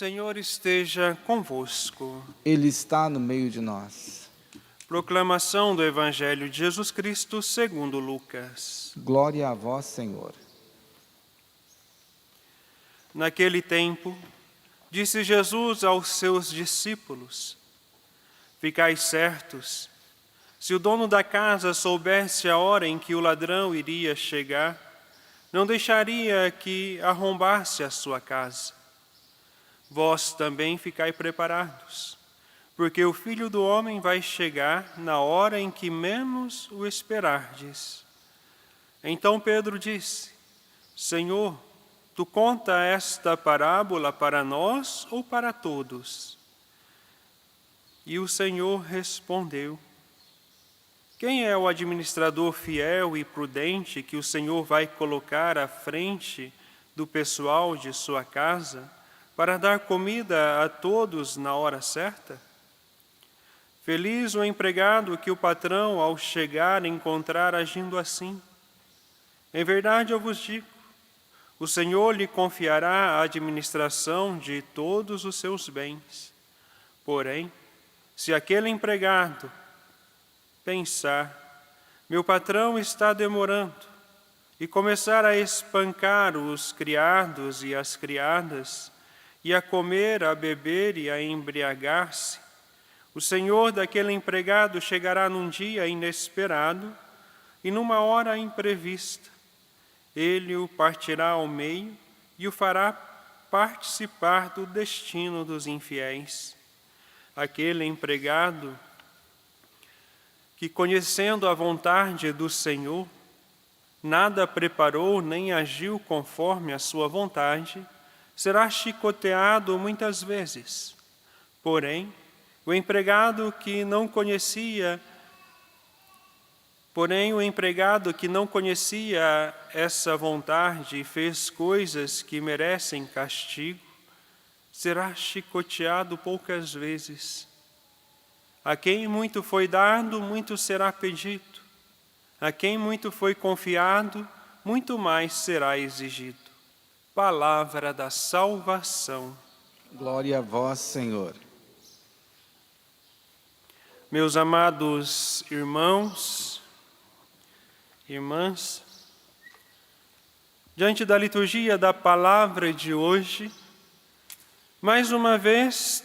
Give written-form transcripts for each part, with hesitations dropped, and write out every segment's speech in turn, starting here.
Senhor esteja convosco. Ele está no meio de nós. Proclamação do Evangelho de Jesus Cristo segundo Lucas. Glória a vós, Senhor. Naquele tempo, disse Jesus aos seus discípulos: Ficai certos, se o dono da casa soubesse a hora em que o ladrão iria chegar, não deixaria que arrombasse a sua casa. Vós também ficai preparados, porque o Filho do Homem vai chegar na hora em que menos o esperardes. Então Pedro disse: Senhor, tu conta esta parábola para nós ou para todos? E o Senhor respondeu: Quem é o administrador fiel e prudente que o Senhor vai colocar à frente do pessoal de sua casa para dar comida a todos na hora certa? Feliz o empregado que o patrão, ao chegar, encontrar agindo assim. Em verdade eu vos digo, o Senhor lhe confiará a administração de todos os seus bens. Porém, se aquele empregado pensar, meu patrão está demorando, e começar a espancar os criados e as criadas, e a comer, a beber e a embriagar-se, o senhor daquele empregado chegará num dia inesperado e numa hora imprevista. Ele o partirá ao meio e o fará participar do destino dos infiéis. Aquele empregado que, conhecendo a vontade do Senhor, nada preparou nem agiu conforme a sua vontade, será chicoteado muitas vezes. Porém, o empregado que não conhecia essa vontade e fez coisas que merecem castigo, será chicoteado poucas vezes. A quem muito foi dado, muito será pedido. A quem muito foi confiado, muito mais será exigido. Palavra da salvação. Glória a vós, Senhor. Meus amados irmãos, irmãs, diante da liturgia da palavra de hoje, mais uma vez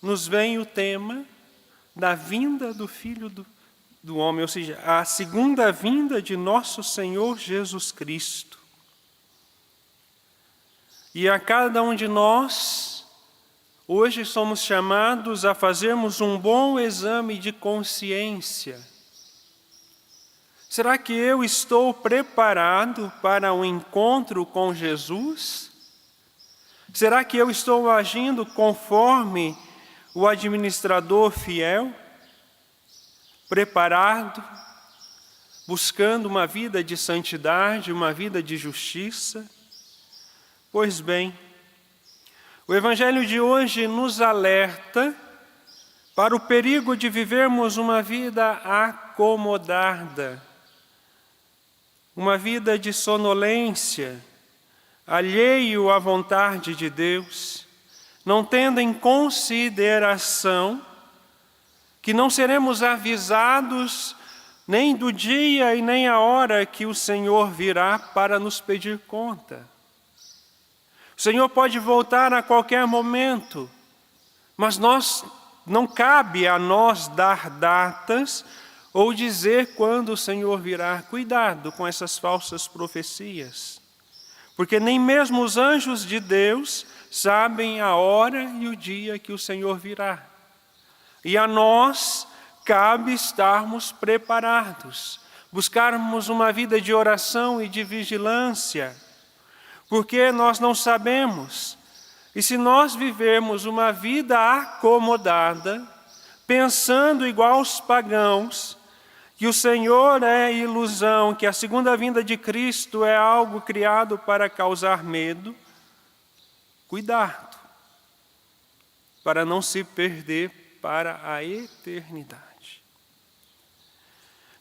nos vem o tema da vinda do Filho do Homem, ou seja, a segunda vinda de nosso Senhor Jesus Cristo. E a cada um de nós, hoje somos chamados a fazermos um bom exame de consciência. Será que eu estou preparado para o encontro com Jesus? Será que eu estou agindo conforme o administrador fiel, preparado, buscando uma vida de santidade, uma vida de justiça? Pois bem, o Evangelho de hoje nos alerta para o perigo de vivermos uma vida acomodada, uma vida de sonolência, alheio à vontade de Deus, não tendo em consideração que não seremos avisados nem do dia e nem a hora que o Senhor virá para nos pedir conta. O Senhor pode voltar a qualquer momento, mas não cabe a nós dar datas ou dizer quando o Senhor virá. Cuidado com essas falsas profecias, porque nem mesmo os anjos de Deus sabem a hora e o dia que o Senhor virá. E a nós cabe estarmos preparados, buscarmos uma vida de oração e de vigilância, porque nós não sabemos. E se nós vivermos uma vida acomodada, pensando igual aos pagãos, que o Senhor é ilusão, que a segunda vinda de Cristo é algo criado para causar medo, cuidado, para não se perder para a eternidade.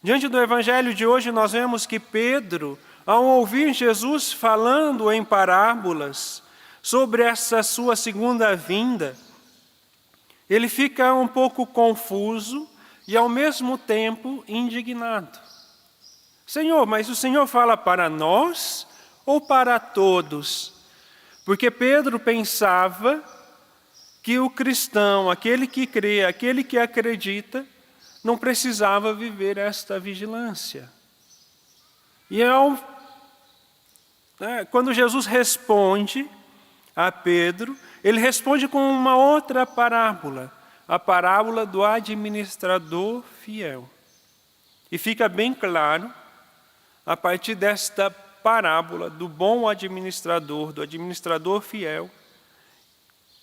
Diante do Evangelho de hoje, nós vemos que Pedro, ao ouvir Jesus falando em parábolas sobre essa sua segunda vinda, ele fica um pouco confuso e ao mesmo tempo indignado. Senhor, mas o Senhor fala para nós ou para todos? Porque Pedro pensava que o cristão, aquele que crê, aquele que acredita, não precisava viver esta vigilância. E quando Jesus responde a Pedro, ele responde com uma outra parábola, a parábola do administrador fiel. E fica bem claro, a partir desta parábola do bom administrador, do administrador fiel,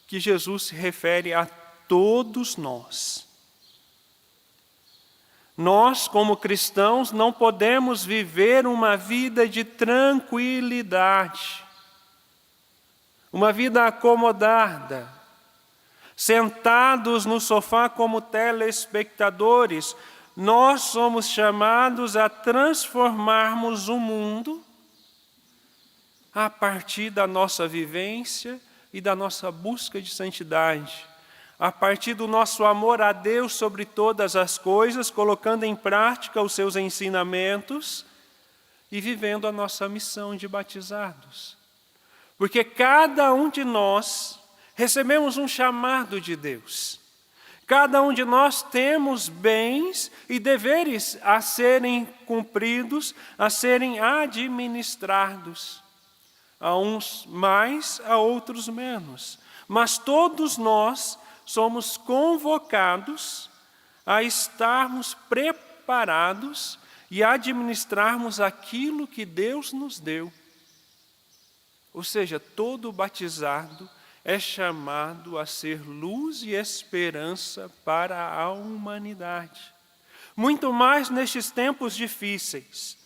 que Jesus se refere a todos nós. Nós, como cristãos, não podemos viver uma vida de tranquilidade, uma vida acomodada, sentados no sofá como telespectadores. Nós somos chamados a transformarmos o mundo a partir da nossa vivência e da nossa busca de santidade, a partir do nosso amor a Deus sobre todas as coisas, colocando em prática os seus ensinamentos e vivendo a nossa missão de batizados. Porque cada um de nós recebemos um chamado de Deus. Cada um de nós temos bens e deveres a serem cumpridos, a serem administrados. A uns mais, a outros menos. Mas todos nós somos convocados a estarmos preparados e administrarmos aquilo que Deus nos deu. Ou seja, todo batizado é chamado a ser luz e esperança para a humanidade. Muito mais nestes tempos difíceis.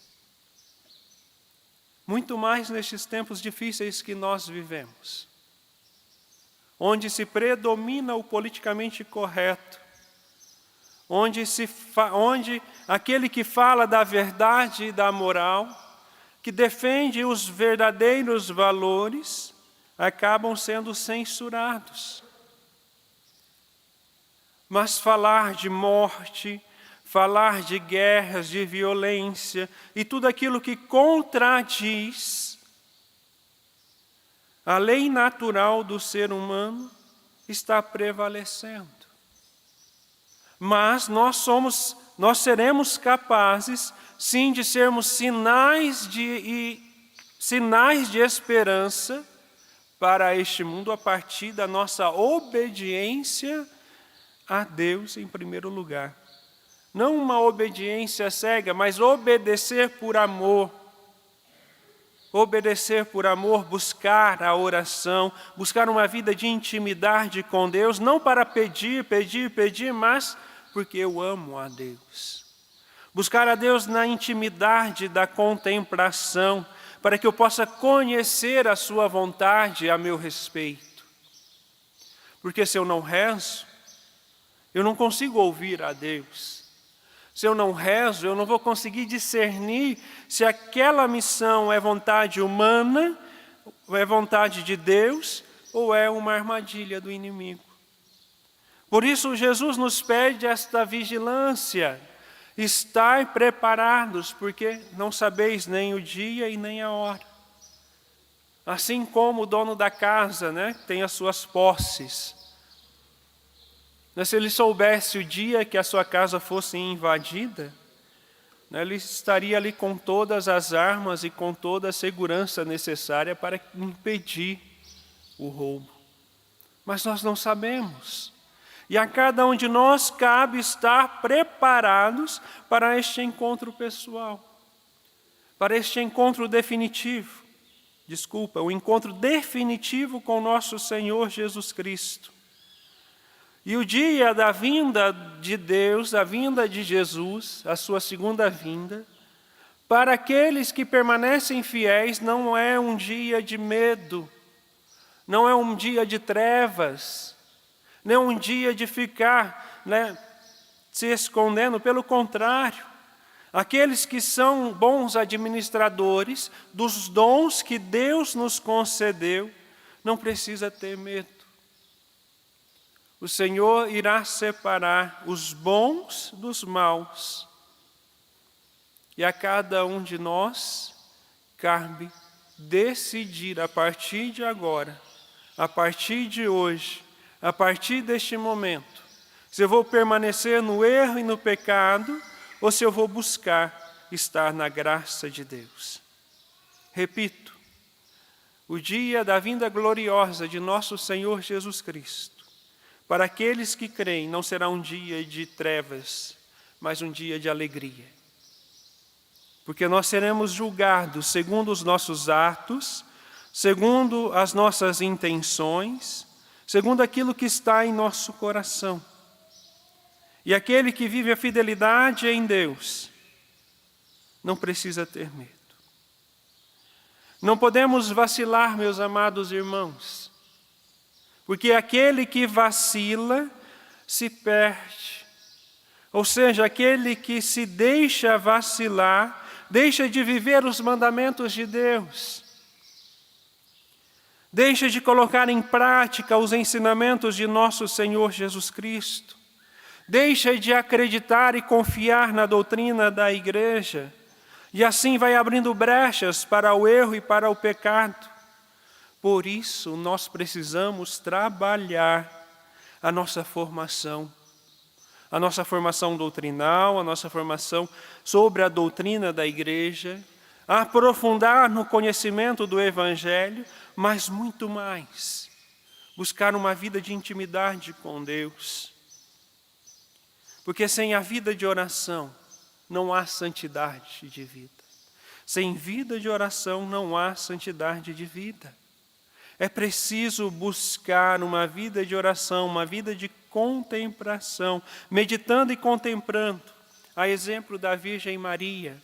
Muito mais nestes tempos difíceis que nós vivemos, onde se predomina o politicamente correto, onde aquele que fala da verdade e da moral, que defende os verdadeiros valores, acabam sendo censurados. Mas falar de morte, falar de guerras, de violência e tudo aquilo que contradiz a lei natural do ser humano está prevalecendo. Mas nós seremos capazes, sim, de sermos sinais de esperança para este mundo a partir da nossa obediência a Deus em primeiro lugar. Não uma obediência cega, mas obedecer por amor. Obedecer por amor, buscar a oração, buscar uma vida de intimidade com Deus, não para pedir, mas porque eu amo a Deus. Buscar a Deus na intimidade da contemplação, para que eu possa conhecer a sua vontade a meu respeito. Porque se eu não rezo, eu não consigo ouvir a Deus. Se eu não rezo, eu não vou conseguir discernir se aquela missão é vontade humana, é vontade de Deus, ou é uma armadilha do inimigo. Por isso, Jesus nos pede esta vigilância, estar preparados, porque não sabeis nem o dia e nem a hora. Assim como o dono da casa, tem as suas posses. Se ele soubesse o dia que a sua casa fosse invadida, ele estaria ali com todas as armas e com toda a segurança necessária para impedir o roubo. Mas nós não sabemos. E a cada um de nós cabe estar preparados para este encontro pessoal, para este encontro definitivo. O encontro definitivo com nosso Senhor Jesus Cristo. E o dia da vinda de Deus, a vinda de Jesus, a sua segunda vinda, para aqueles que permanecem fiéis, não é um dia de medo, não é um dia de trevas, não é um dia de ficar se escondendo, pelo contrário. Aqueles que são bons administradores dos dons que Deus nos concedeu, não precisa ter medo. O Senhor irá separar os bons dos maus. E a cada um de nós cabe decidir a partir de agora, a partir de hoje, a partir deste momento, se eu vou permanecer no erro e no pecado, ou se eu vou buscar estar na graça de Deus. Repito, o dia da vinda gloriosa de nosso Senhor Jesus Cristo, para aqueles que creem, não será um dia de trevas, mas um dia de alegria. Porque nós seremos julgados segundo os nossos atos, segundo as nossas intenções, segundo aquilo que está em nosso coração. E aquele que vive a fidelidade em Deus não precisa ter medo. Não podemos vacilar, meus amados irmãos, porque aquele que vacila se perde. Ou seja, aquele que se deixa vacilar, deixa de viver os mandamentos de Deus. Deixa de colocar em prática os ensinamentos de nosso Senhor Jesus Cristo. Deixa de acreditar e confiar na doutrina da igreja. E assim vai abrindo brechas para o erro e para o pecado. Por isso, nós precisamos trabalhar a nossa formação doutrinal, a nossa formação sobre a doutrina da igreja, aprofundar no conhecimento do Evangelho, mas muito mais, buscar uma vida de intimidade com Deus. Porque sem a vida de oração, não há santidade de vida. Sem vida de oração, não há santidade de vida. É preciso buscar uma vida de oração, uma vida de contemplação, meditando e contemplando, a exemplo da Virgem Maria,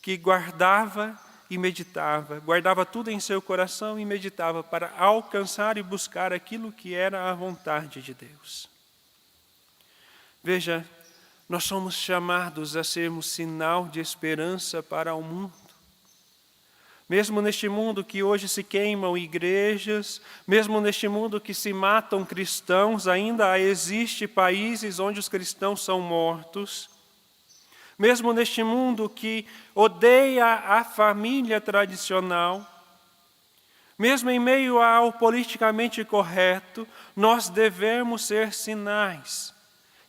que guardava e meditava, guardava tudo em seu coração e meditava para alcançar e buscar aquilo que era a vontade de Deus. Veja, nós somos chamados a sermos sinal de esperança para o mundo. Mesmo neste mundo que hoje se queimam igrejas, mesmo neste mundo que se matam cristãos, ainda existem países onde os cristãos são mortos. Mesmo neste mundo que odeia a família tradicional, mesmo em meio ao politicamente correto, nós devemos ser sinais.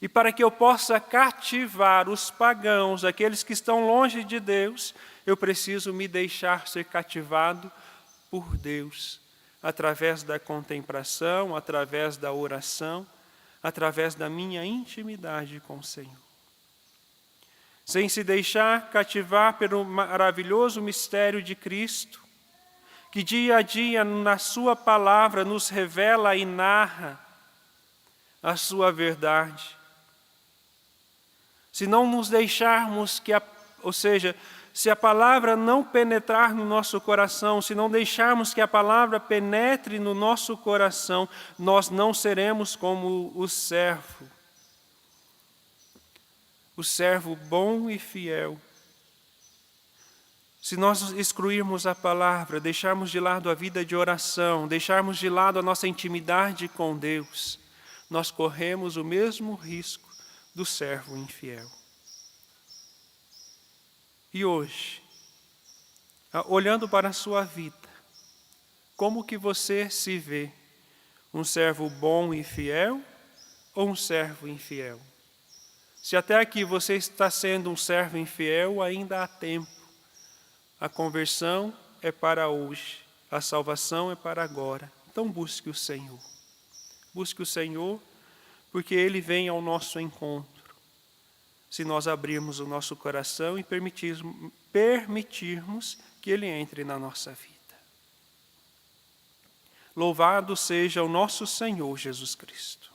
E para que eu possa cativar os pagãos, aqueles que estão longe de Deus, eu preciso me deixar ser cativado por Deus, através da contemplação, através da oração, através da minha intimidade com o Senhor. Sem se deixar cativar pelo maravilhoso mistério de Cristo, que dia a dia na sua palavra nos revela e narra a sua verdade. Se não nos deixarmos se a palavra não penetrar no nosso coração, se não deixarmos que a palavra penetre no nosso coração, nós não seremos como o servo bom e fiel. Se nós excluirmos a palavra, deixarmos de lado a vida de oração, deixarmos de lado a nossa intimidade com Deus, nós corremos o mesmo risco do servo infiel. E hoje, olhando para a sua vida, como que você se vê? Um servo bom e fiel ou um servo infiel? Se até aqui você está sendo um servo infiel, ainda há tempo. A conversão é para hoje, a salvação é para agora. Então busque o Senhor. Busque o Senhor, porque Ele vem ao nosso encontro. Se nós abrirmos o nosso coração e permitirmos que Ele entre na nossa vida. Louvado seja o nosso Senhor Jesus Cristo.